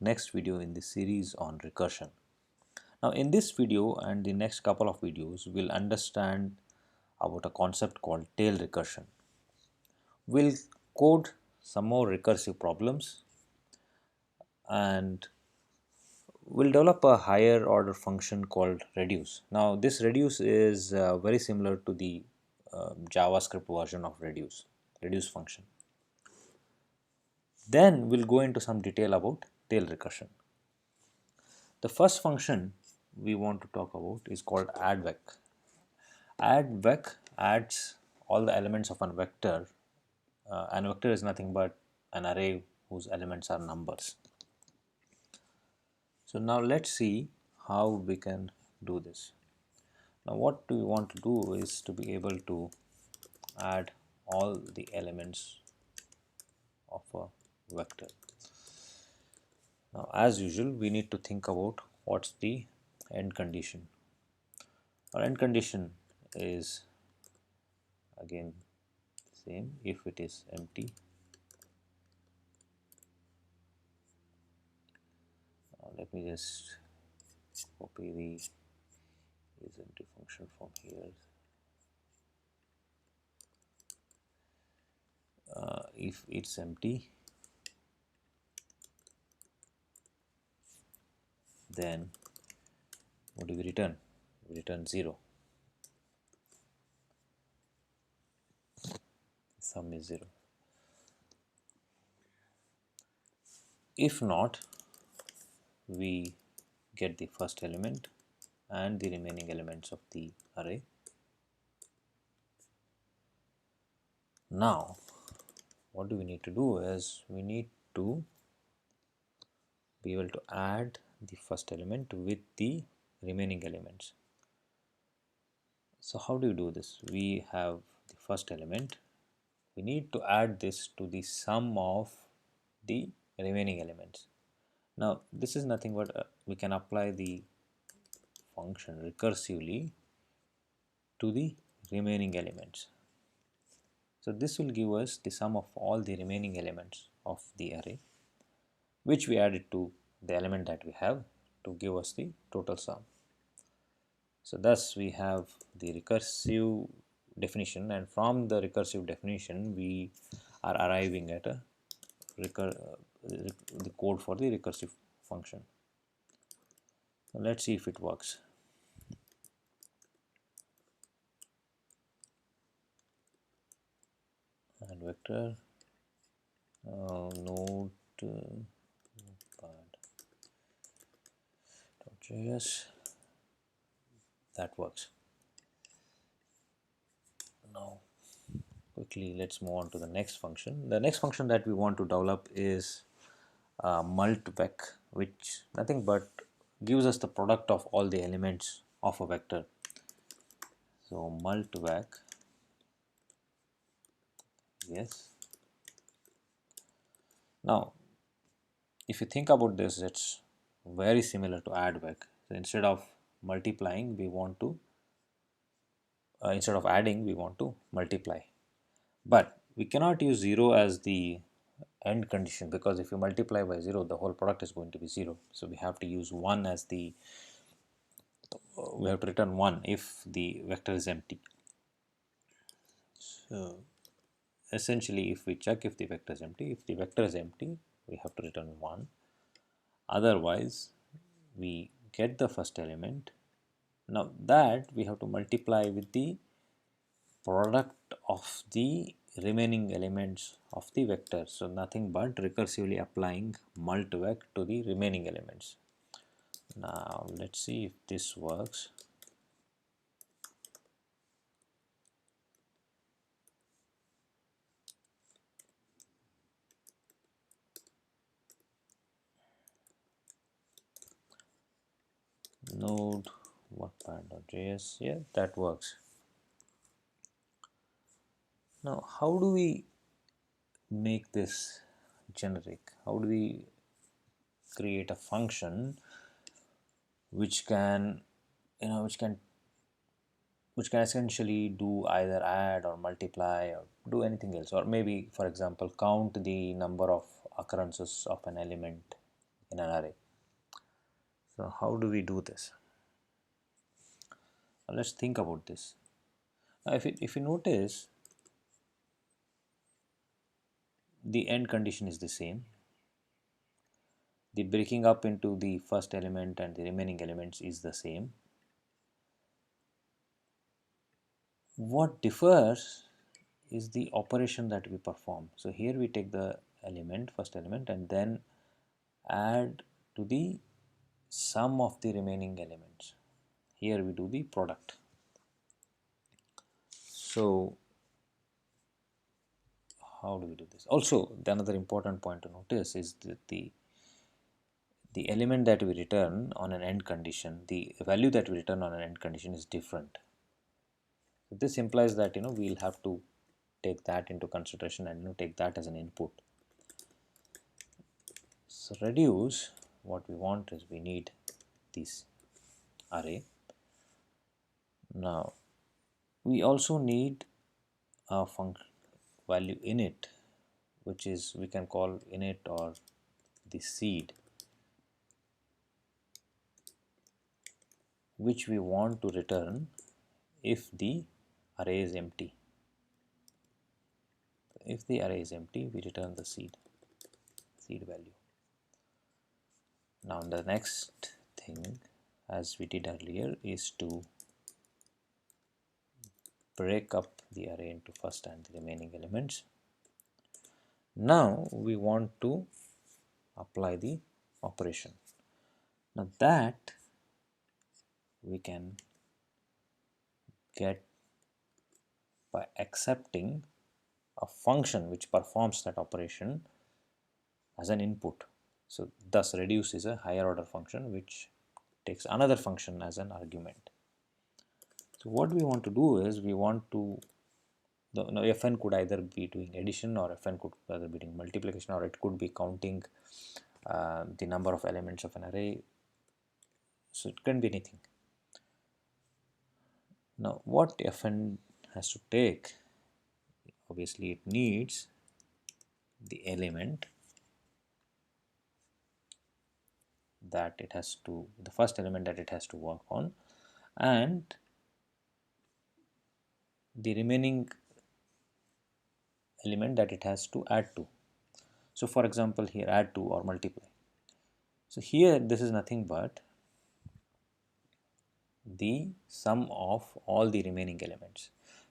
next video in the series on recursion. Now in this video and the next couple of videos we'll understand about a concept called tail recursion. We'll code some more recursive problems and we'll develop a higher order function called reduce. Now this reduce is very similar to the JavaScript version of reduce function. Then we'll go into some detail about tail recursion. The first function we want to talk about is called addVec. AddVec adds all the elements of a vector. An vector is nothing but an array whose elements are numbers. So now let's see how we can do this. Now what we want to do is to be able to add all the elements of a vector. Now as usual we need to think about what's the end condition. Our end condition is again same if it is empty. Let me just copy the isEmpty function from here. If it's empty, then what do we return? We return 0. Sum is 0. If not, we get the first element and the remaining elements of the array. Now what do we need to do is we need to be able to add the first element with the remaining elements. So how do you do this? We have the first element, we need to add this to the sum of the remaining elements. Now this is nothing but we can apply the function recursively to the remaining elements. So this will give us the sum of all the remaining elements of the array, which we added to the element that we have to give us the total sum. So thus we have the recursive definition, and from the recursive definition we are arriving at a the code for the recursive function. So let's see if it works. And vector node.js, that works. Now quickly let's move on to the next function. The next function that we want to develop is multvec, which nothing but gives us the product of all the elements of a vector. So multvec, yes. Now if you think about this, it's very similar to addVec. So instead of multiplying we want to instead of adding we want to multiply, but we cannot use 0 as the end condition, because if you multiply by 0 the whole product is going to be 0. So we have to use 1 as the we have to return 1 if the vector is empty. So essentially if we check if the vector is empty, we have to return 1, otherwise we get the first element. Now that we have to multiply with the product of the remaining elements of the vector. So nothing but recursively applying multvec to the remaining elements. Now let's see if this works. Node whatpad.js, yeah, that works. Now how do we make this generic? How do we create a function which can which can essentially do either add or multiply or do anything else, or maybe for example count the number of occurrences of an element in an array. So how do we do this? Let's think about this. Now if you notice, the end condition is the same. The breaking up into the first element and the remaining elements is the same. What differs is the operation that we perform. So here we take the first element, and then add to the sum of the remaining elements. Here we do the product. So how do we do this? Also, another important point to notice is that the element that we return on an end condition, the value that we return on an end condition is different. So this implies that we'll have to take that into consideration and take that as an input. So reduce, what we want is we need this array. Now we also need a function value init, which is we can call init or the seed, which we want to return if the array is empty. If the array is empty, we return the seed value. Now the next thing, as we did earlier, is to break up the array into first and the remaining elements. Now we want to apply the operation. Now that we can get by accepting a function which performs that operation as an input. So thus reduce is a higher order function which takes another function as an argument. So what we want to do is we want to, now fn could either be doing addition, or fn could either be doing multiplication, or it could be counting the number of elements of an array. So it can be anything. Now what fn has to take, obviously it needs the element that it has to, the first element that it has to work on, and the remaining element that it has to add to. So for example, here add to or multiply. So here this is nothing but the sum of all the remaining elements.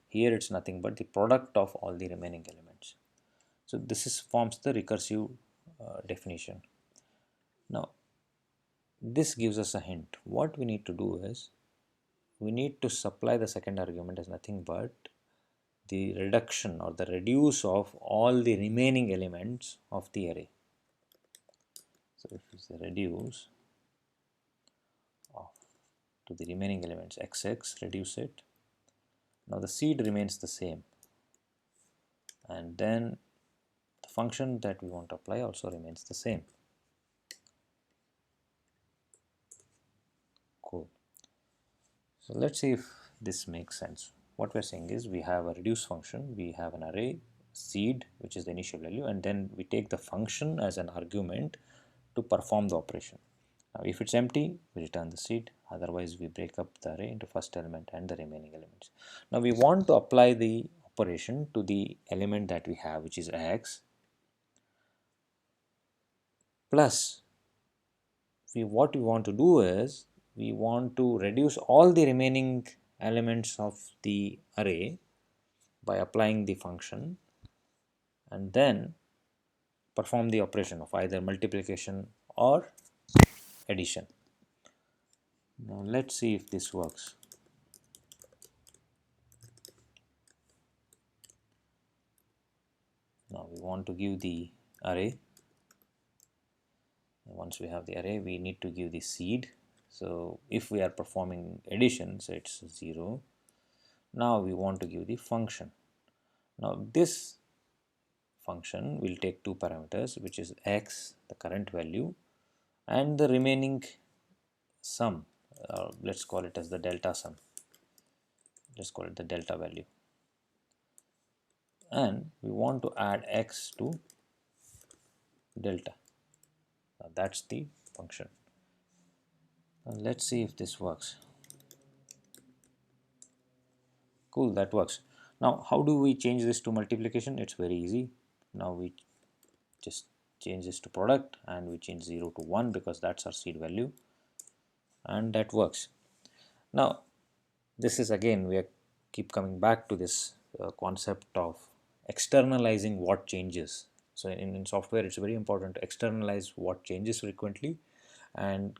Here it's nothing but the product of all the remaining elements. So this forms the recursive definition. Now this gives us a hint. What we need to do is we need to supply the second argument as nothing but the reduction or the reduce of all the remaining elements of the array. So if it's the reduce of to the remaining elements xx, reduce it. Now the seed remains the same, and then the function that we want to apply also remains the same. Cool. So let's see if this makes sense. What we're saying is we have a reduce function, we have an array seed which is the initial value, and then we take the function as an argument to perform the operation. Now if it's empty, we return the seed, otherwise we break up the array into first element and the remaining elements. Now we want to apply the operation to the element that we have, which is x, plus what we want to do is we want to reduce all the remaining elements of the array by applying the function, and then perform the operation of either multiplication or addition. Now let's see if this works. Now we want to give the array. Once we have the array, we need to give the seed. So if we are performing addition, so it's 0. Now we want to give the function. Now this function will take two parameters, which is x, the current value, and the remaining sum. Let's call it as the delta sum. Let's call it the delta value. And we want to add x to delta. Now that's the function. Let's see if this works. Cool, that works. Now how do we change this to multiplication? It's very easy. Now we just change this to product and we change 0 to 1 because that's our seed value, and that works. Now this is again, we are keep coming back to this concept of externalizing what changes. So in software it's very important to externalize what changes frequently and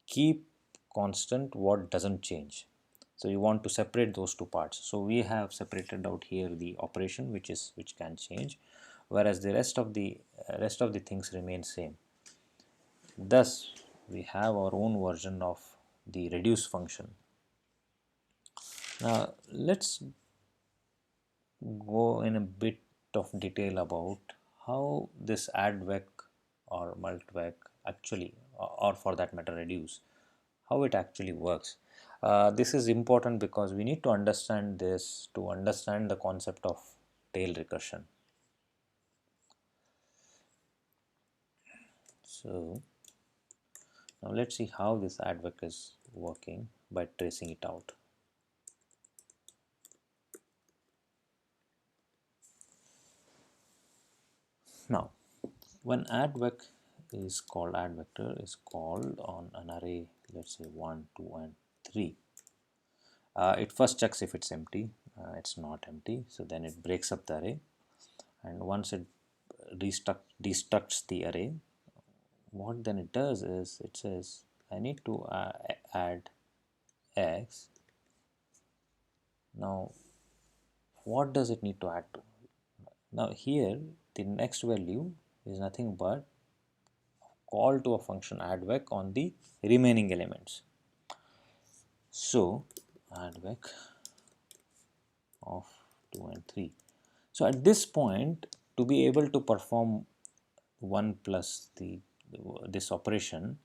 keep constant what doesn't change. So you want to separate those two parts. So we have separated out here the operation which can change, whereas the rest of the things remain same. Thus we have our own version of the reduce function. Now let's go in a bit of detail about how this add vec or mult vec actually, or for that matter reduce, how it actually works. This is important because we need to understand this to understand the concept of tail recursion. So now let's see how this add vec is working by tracing it out. Now when add vec is called, add vector is called on an array, let's say 1, 2 and 3. It first checks if it's empty. It's not empty, so then it breaks up the array, and once it destructs the array, what then it does is it says I need to add x. Now what does it need to add to? Now here the next value is nothing but call to a function add vec on the remaining elements. So add vec of 2 and 3. So at this point, to be able to perform 1 plus this operation,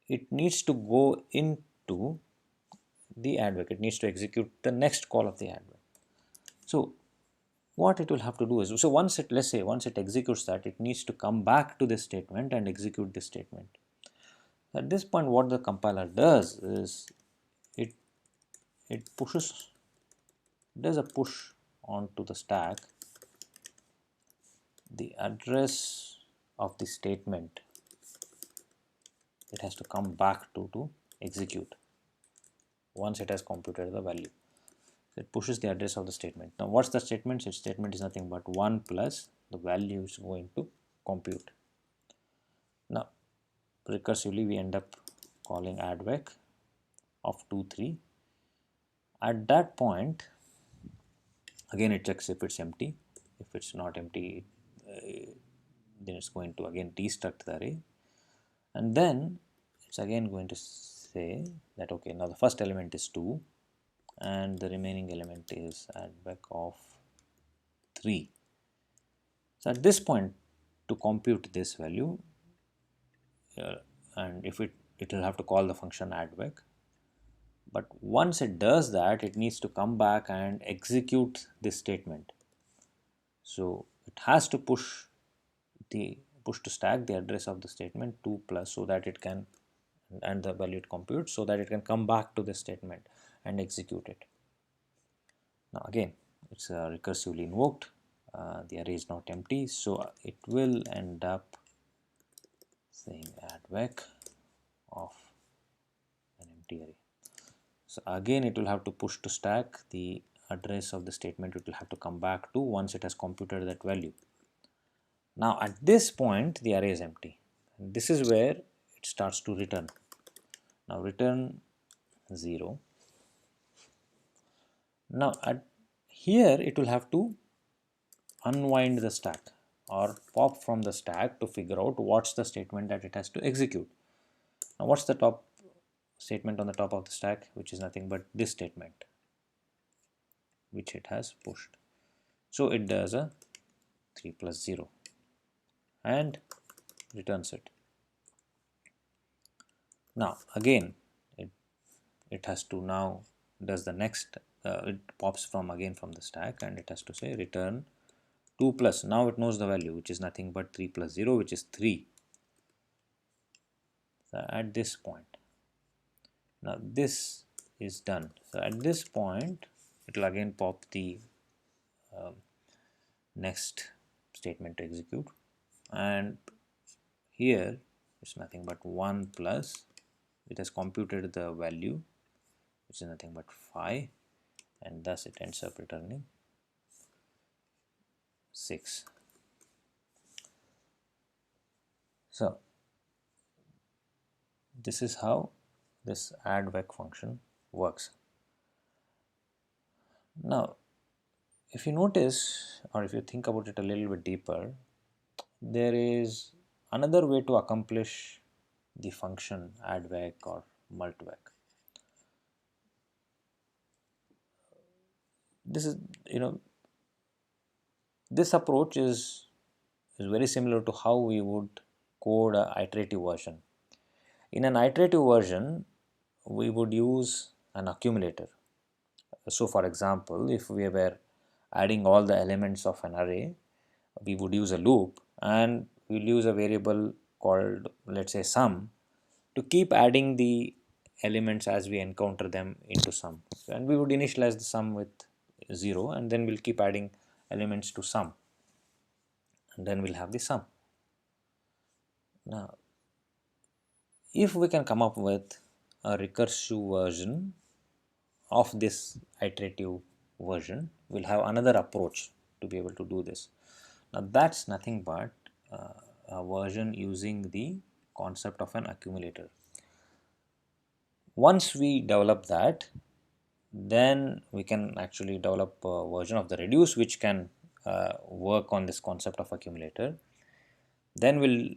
it needs to go into the add vec. It needs to execute the next call of the add vec. So what it will have to do is, so once it, let's say once it executes that, it needs to come back to this statement and execute this statement. At this point what the compiler does is it does a push onto the stack the address of the statement it has to come back to execute once it has computed the value. So it pushes the address of the statement. Now what's the statement? So statement is nothing but 1 plus the value is going to compute. Now recursively we end up calling add vec of 2, 3. At that point again it checks if it's empty. If it's not empty, then it's going to again destruct the array, and then it's again going to say that okay, now the first element is 2 and the remaining element is add vec of 3. So at this point to compute this value, and if it will have to call the function add vec, but once it does that it needs to come back and execute this statement. So it has to push to stack the address of the statement 2 plus, so that it can, and the value it computes, so that it can come back to the statement and execute it. Now again it's recursively invoked, the array is not empty, so it will end up saying add vec of an empty array. So again it will have to push to stack the address of the statement it will have to come back to once it has computed that value. Now at this point the array is empty, and this is where it starts to return. Now return 0. Now at here it will have to unwind the stack or pop from the stack to figure out what's the statement that it has to execute. Now what's the top statement on the top of the stack, which is nothing but this statement which it has pushed. So it does a 3 plus 0 and returns it. Now again it has to now does the next, it pops from again from the stack and it has to say return 2 plus. Now it knows the value which is nothing but 3 plus 0, which is 3. at this point. Now this is done. So at this point it will again pop the next statement to execute, and here it's nothing but 1 plus, it has computed the value which is nothing but 5, and thus it ends up returning 6. So this is how this add-vec function works. Now if you notice, or if you think about it a little bit deeper, there is another way to accomplish the function add-vec or mult-vec. This is, this approach is very similar to how we would code an iterative version. In an iterative version, we would use an accumulator. So for example, if we were adding all the elements of an array, we would use a loop, and we'll use a variable called, let's say, sum, to keep adding the elements as we encounter them into sum. And we would initialize the sum with 0, and then we'll keep adding elements to sum, and then we'll have the sum. Now if we can come up with a recursive version of this iterative version, we'll have another approach to be able to do this. Now that's nothing but a version using the concept of an accumulator. Once we develop that, then we can actually develop a version of the reduce which can work on this concept of accumulator. Then we'll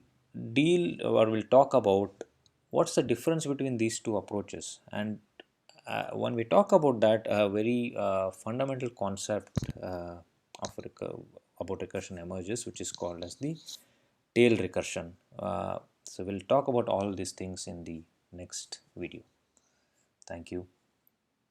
deal, or we'll talk about what's the difference between these two approaches. And when we talk about that, a very fundamental concept about recursion emerges, which is called as the tail recursion. So we'll talk about all these things in the next video. Thank you.